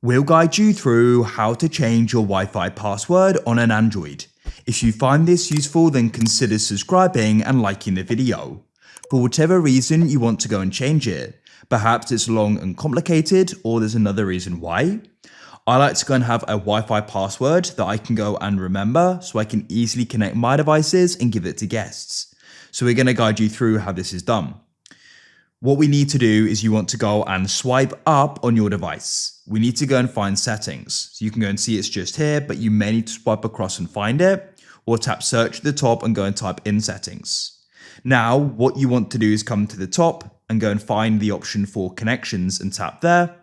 We'll guide you through how to change your Wi-Fi password on an Android. If you find this useful, then consider subscribing and liking the video. For whatever reason you want to go and change it, perhaps it's long and complicated, or there's another reason why. I like to go and have a Wi-Fi password that I can go and remember so I can easily connect my devices and give it to guests. So we're going to guide you through how this is done. What we need to do is you want to go and swipe up on your device. We need to go and find settings. So you can go and see it's just here, but you may need to swipe across and find it, or tap search at the top and go and type in settings. Now, what you want to do is come to the top and go and find the option for connections and tap there.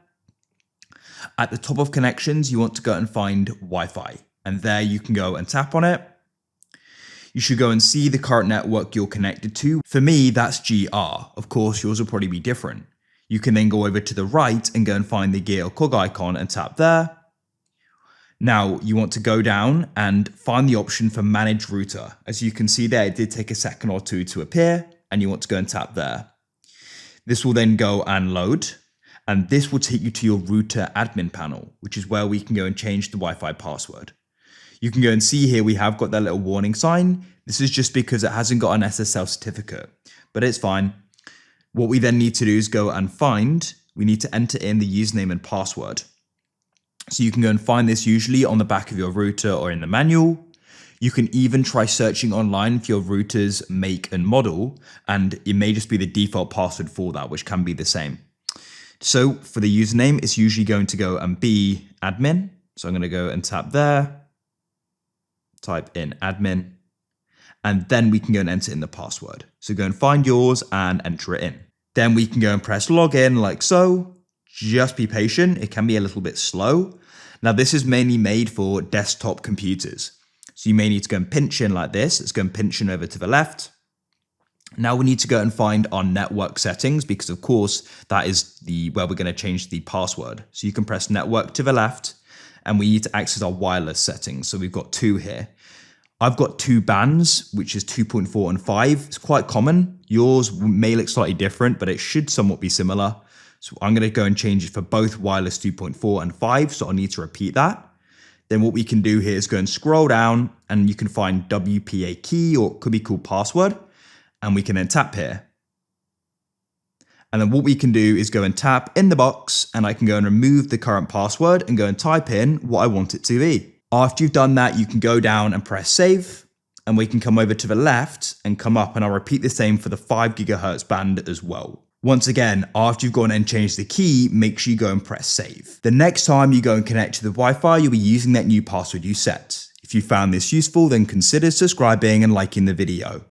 At the top of connections, you want to go and find Wi-Fi, and there you can go and tap on it. You should go and see the current network you're connected to. For me, that's GR. Of course, yours will probably be different. You can then go over to the right and go and find the gear or cog icon and tap there. Now, you want to go down and find the option for manage router. As you can see there, it did take a second or two to appear, and you want to go and tap there. This will then go and load, and this will take you to your router admin panel, which is where we can go and change the Wi-Fi password. You can go and see here we have got that little warning sign. This is just because it hasn't got an SSL certificate, but it's fine. What we then need to do is go and we need to enter in the username and password. So you can go and find this usually on the back of your router or in the manual. You can even try searching online for your router's make and model, and it may just be the default password for that, which can be the same. So for the username, it's usually going to go and be admin. So I'm going to go and tap there. Type in admin, and then we can go and enter in the password. So go and find yours and enter it in. Then we can go and press login like so. Just be patient, it can be a little bit slow. Now this is mainly made for desktop computers. So you may need to go and pinch in like this. Let's go and pinch in over to the left. Now we need to go and find our network settings, because of course that is where we're going to change the password. So you can press network to the left, and we need to access our wireless settings. So we've got two here. I've got two bands, which is 2.4 and 5. It's quite common. Yours may look slightly different, but it should somewhat be similar. So I'm going to go and change it for both wireless 2.4 and 5. So I'll need to repeat that. Then what we can do here is go and scroll down, and you can find WPA key, or it could be called password. And we can then tap here. And then what we can do is go and tap in the box, and I can go and remove the current password and go and type in what I want it to be. After you've done that, you can go down and press save, and we can come over to the left and come up, and I'll repeat the same for the 5 GHz band as well. Once again, after you've gone and changed the key, make sure you go and press save. The next time you go and connect to the Wi-Fi, you'll be using that new password you set. If you found this useful, then consider subscribing and liking the video.